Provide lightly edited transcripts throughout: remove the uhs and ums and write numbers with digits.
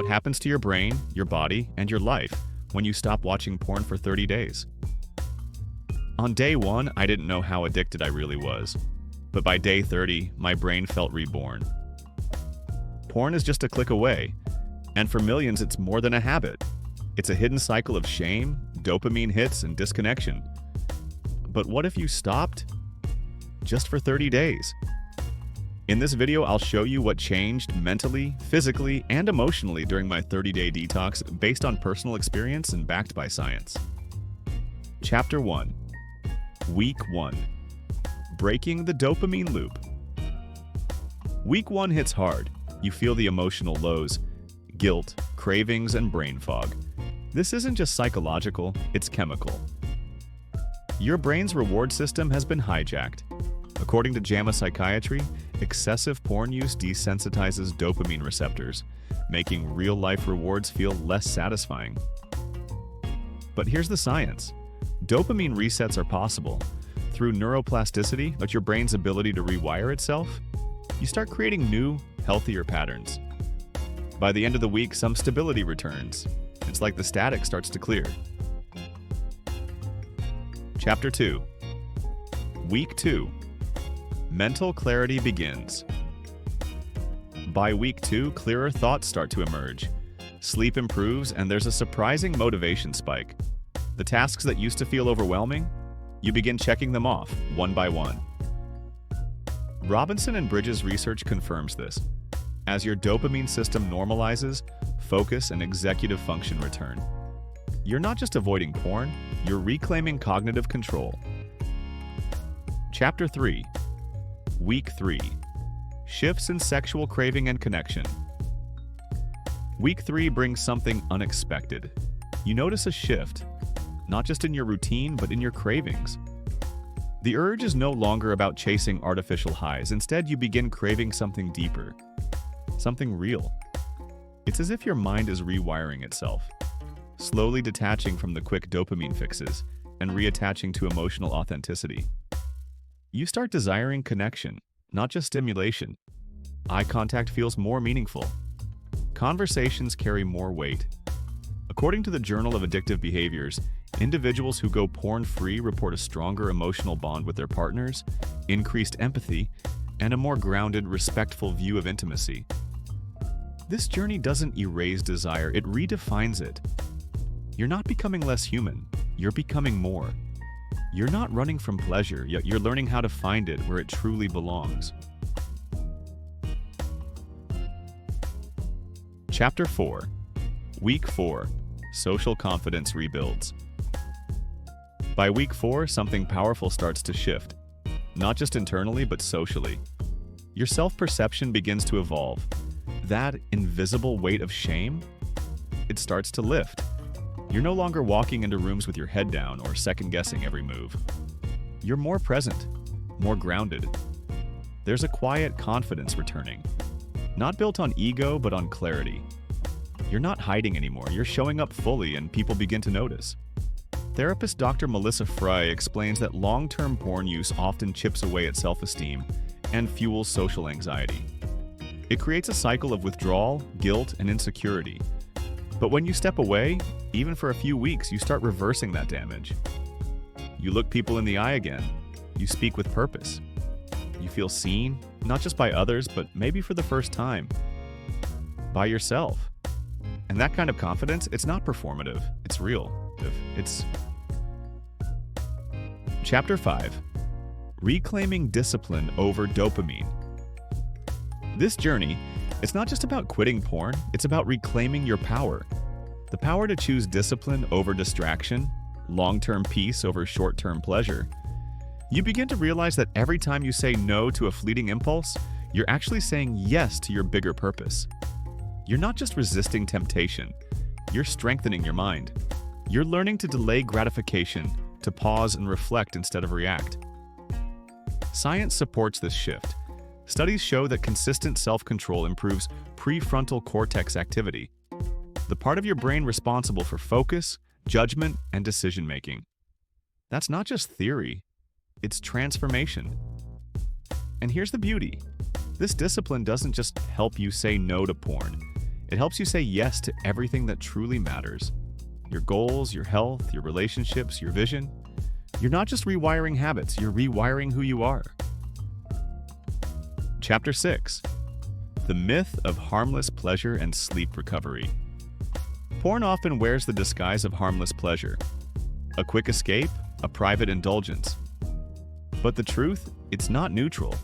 what happens to your brain, your body, and your life when you stop watching porn for 30 days. On day 1, I didn't know how addicted I really was. But by day 30, my brain felt reborn. Porn is just a click away, and for millions, it's more than a habit. It's a hidden cycle of shame, dopamine hits, and disconnection. But what if you stopped? Just for 30 days. In this video, I'll show you what changed mentally, physically, and emotionally during my 30-day detox based on personal experience and backed by science. Chapter 1. Week 1. Breaking the dopamine loop. Week 1 hits hard. You feel the emotional lows, guilt, cravings, and brain fog. This isn't just psychological, it's chemical. Your brain's reward system has been hijacked. According to JAMA Psychiatry, excessive porn use desensitizes dopamine receptors, making real-life rewards feel less satisfying. But here's the science. Dopamine resets are possible. Through neuroplasticity, that's your brain's ability to rewire itself, you start creating new, healthier patterns. By the end of the week, some stability returns. It's like the static starts to clear. Chapter 2. Week 2. Mental clarity begins. By week 2, clearer thoughts start to emerge. Sleep improves, and there's a surprising motivation spike. The tasks that used to feel overwhelming, you begin checking them off, one by one. Robinson and Bridges' research confirms this. As your dopamine system normalizes, focus and executive function return. You're not just avoiding porn, you're reclaiming cognitive control. Chapter 3. Week 3. Shifts in sexual craving and connection. Week 3 brings something unexpected. You notice a shift, not just in your routine, but in your cravings. The urge is no longer about chasing artificial highs. Instead, you begin craving something deeper, something real. It's as if your mind is rewiring itself, slowly detaching from the quick dopamine fixes and reattaching to emotional authenticity. You start desiring connection, not just stimulation. Eye contact feels more meaningful. Conversations carry more weight. According to the Journal of Addictive Behaviors, individuals who go porn-free report a stronger emotional bond with their partners, increased empathy, and a more grounded, respectful view of intimacy. This journey doesn't erase desire, it redefines it. You're not becoming less human, you're becoming more. You're not running from pleasure, yet you're learning how to find it where it truly belongs. Chapter 4. Week 4. Social confidence rebuilds. By week 4, something powerful starts to shift. Not just internally, but socially. Your self-perception begins to evolve. That invisible weight of shame, it starts to lift. You're no longer walking into rooms with your head down or second-guessing every move. You're more present, more grounded. There's a quiet confidence returning, not built on ego, but on clarity. You're not hiding anymore, you're showing up fully, and people begin to notice. Therapist Dr. Melissa Fry explains that long-term porn use often chips away at self-esteem and fuels social anxiety. It creates a cycle of withdrawal, guilt, and insecurity. But when you step away, even for a few weeks, you start reversing that damage. You look people in the eye again. You speak with purpose. You feel seen, not just by others, but maybe for the first time, by yourself. And that kind of confidence, it's not performative, it's real. It's... Chapter 5. Reclaiming discipline over dopamine. This journey, it's not just about quitting porn, it's about reclaiming your power. The power to choose discipline over distraction, long-term peace over short-term pleasure. You begin to realize that every time you say no to a fleeting impulse, you're actually saying yes to your bigger purpose. You're not just resisting temptation, you're strengthening your mind. You're learning to delay gratification, to pause and reflect instead of react. Science supports this shift. Studies show that consistent self-control improves prefrontal cortex activity, the part of your brain responsible for focus, judgment, and decision-making. That's not just theory, it's transformation. And here's the beauty. This discipline doesn't just help you say no to porn. It helps you say yes to everything that truly matters. Your goals, your health, your relationships, your vision. You're not just rewiring habits, you're rewiring who you are. Chapter 6. The Myth of Harmless Pleasure and Sleep Recovery. Porn often wears the disguise of harmless pleasure. A quick escape, a private indulgence. But the truth, it's not neutral.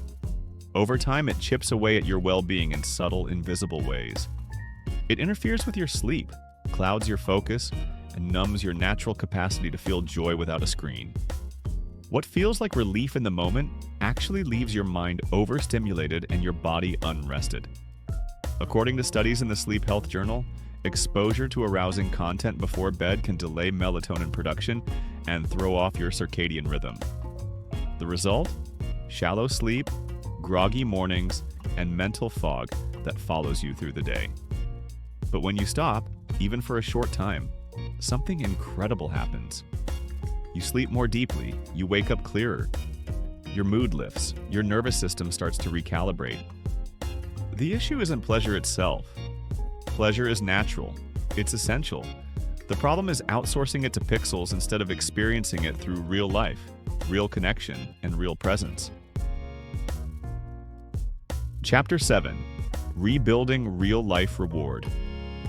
Over time, it chips away at your well-being in subtle, invisible ways. It interferes with your sleep, clouds your focus, and numbs your natural capacity to feel joy without a screen. What feels like relief in the moment actually leaves your mind overstimulated and your body unrested. According to studies in the Sleep Health Journal, exposure to arousing content before bed can delay melatonin production and throw off your circadian rhythm. The result? Shallow sleep, groggy mornings, and mental fog that follows you through the day. But when you stop, even for a short time, something incredible happens. You sleep more deeply, you wake up clearer, your mood lifts, your nervous system starts to recalibrate. The issue isn't pleasure itself. Pleasure is natural, it's essential. The problem is outsourcing it to pixels instead of experiencing it through real life, real connection, and real presence. Chapter 7. Rebuilding Real-Life Reward.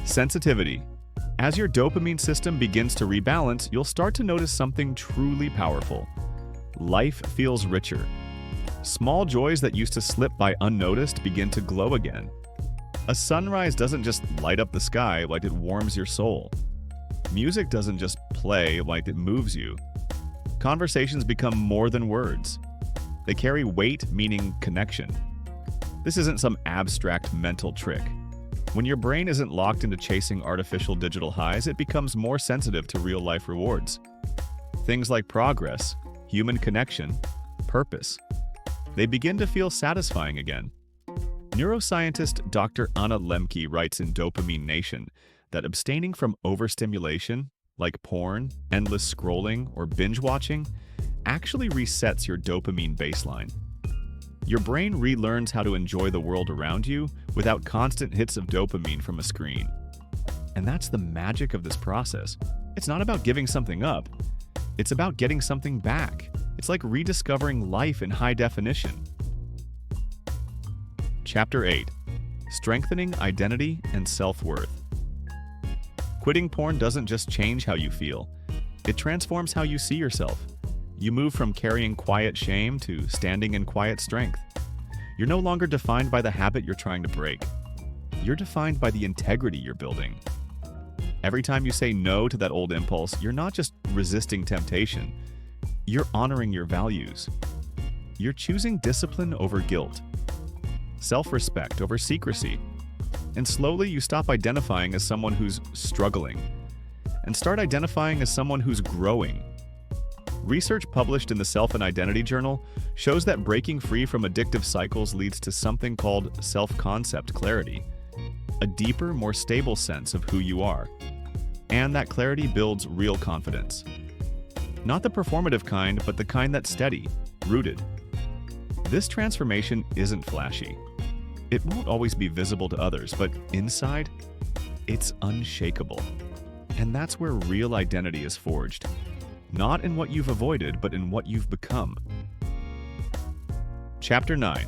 Sensitivity. As your dopamine system begins to rebalance, you'll start to notice something truly powerful. Life feels richer. Small joys that used to slip by unnoticed begin to glow again. A sunrise doesn't just light up the sky like it warms your soul. Music doesn't just play like it moves you. Conversations become more than words. They carry weight, meaning connection. This isn't some abstract mental trick. When your brain isn't locked into chasing artificial digital highs, it becomes more sensitive to real-life rewards. Things like progress, human connection, purpose. They begin to feel satisfying again. Neuroscientist Dr. Anna Lembke writes in Dopamine Nation that abstaining from overstimulation, like porn, endless scrolling, or binge-watching, actually resets your dopamine baseline. Your brain relearns how to enjoy the world around you without constant hits of dopamine from a screen. And that's the magic of this process. It's not about giving something up. It's about getting something back. It's like rediscovering life in high definition. Chapter 8. Strengthening Identity and Self-Worth. Quitting porn doesn't just change how you feel. It transforms how you see yourself. You move from carrying quiet shame to standing in quiet strength. You're no longer defined by the habit you're trying to break. You're defined by the integrity you're building. Every time you say no to that old impulse, you're not just resisting temptation. You're honoring your values. You're choosing discipline over guilt, self-respect over secrecy. And slowly you stop identifying as someone who's struggling and start identifying as someone who's growing. Research published in the Self and Identity Journal shows that breaking free from addictive cycles leads to something called self-concept clarity, a deeper, more stable sense of who you are. And that clarity builds real confidence. Not the performative kind, but the kind that's steady, rooted. This transformation isn't flashy. It won't always be visible to others, but inside, it's unshakable. And that's where real identity is forged. Not in what you've avoided, but in what you've become. Chapter 9.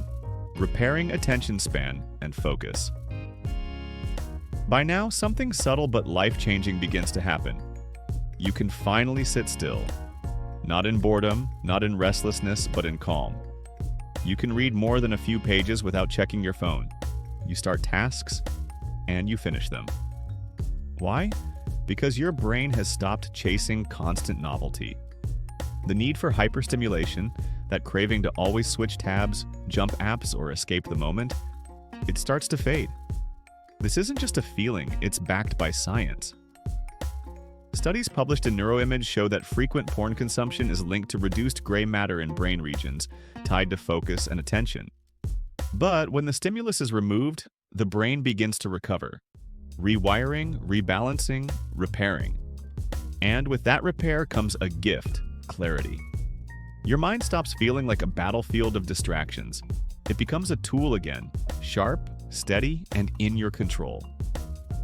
Repairing Attention Span and Focus. By now, something subtle but life-changing begins to happen. You can finally sit still. Not in boredom, not in restlessness, but in calm. You can read more than a few pages without checking your phone. You start tasks, and you finish them. Why? Because your brain has stopped chasing constant novelty. The need for hyperstimulation, that craving to always switch tabs, jump apps, or escape the moment, it starts to fade. This isn't just a feeling, it's backed by science. Studies published in Neuroimage show that frequent porn consumption is linked to reduced gray matter in brain regions tied to focus and attention. But when the stimulus is removed, the brain begins to recover. Rewiring, rebalancing, repairing. And with that repair comes a gift, clarity. Your mind stops feeling like a battlefield of distractions. It becomes a tool again, sharp, steady, and in your control.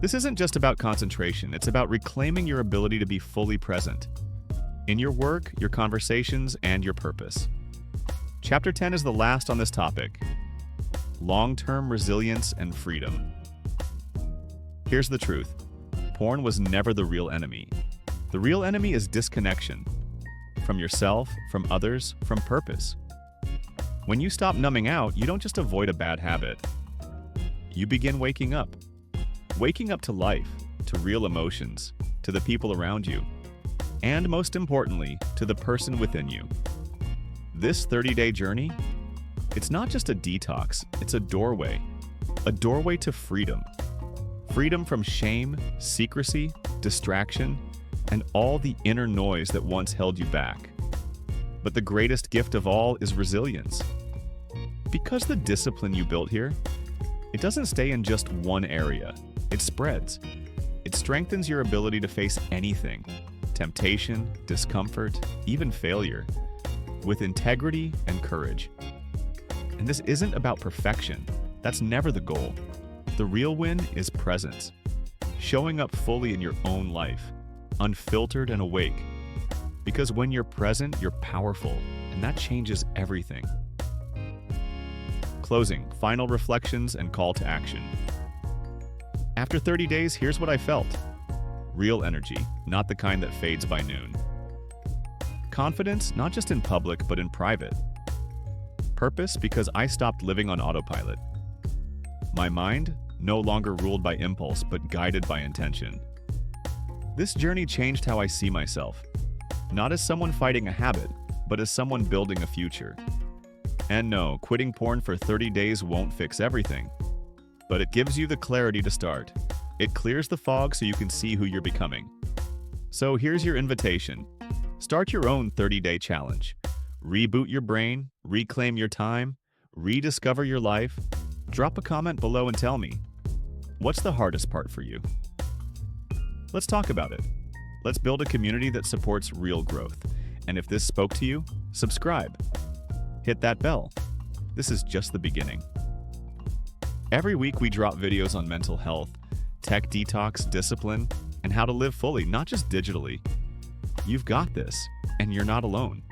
This isn't just about concentration, it's about reclaiming your ability to be fully present in your work, your conversations, and your purpose. Chapter 10 is the last on this topic: long-term resilience and freedom. Here's the truth. Porn was never the real enemy. The real enemy is disconnection. From yourself, from others, from purpose. When you stop numbing out, you don't just avoid a bad habit. You begin waking up. Waking up to life, to real emotions, to the people around you, and most importantly, to the person within you. This 30-day journey, it's not just a detox, it's a doorway to freedom. Freedom from shame, secrecy, distraction, and all the inner noise that once held you back. But the greatest gift of all is resilience. Because the discipline you built here, it doesn't stay in just one area. It spreads. It strengthens your ability to face anything, temptation, discomfort, even failure, with integrity and courage. And this isn't about perfection. That's never the goal. The real win is presence. Showing up fully in your own life, unfiltered and awake. Because when you're present, you're powerful, and that changes everything. Closing, final reflections, and call to action. After 30 days, here's what I felt. Real energy, not the kind that fades by noon. Confidence, not just in public, but in private. Purpose, because I stopped living on autopilot. My mind, no longer ruled by impulse, but guided by intention. This journey changed how I see myself. Not as someone fighting a habit, but as someone building a future. And no, quitting porn for 30 days won't fix everything. But it gives you the clarity to start. It clears the fog so you can see who you're becoming. So here's your invitation. Start your own 30-day challenge. Reboot your brain, reclaim your time, rediscover your life. Drop a comment below and tell me, what's the hardest part for you? Let's talk about it. Let's build a community that supports real growth. And if this spoke to you, subscribe. Hit that bell. This is just the beginning. Every week we drop videos on mental health, tech detox, discipline, and how to live fully, not just digitally. You've got this, and you're not alone.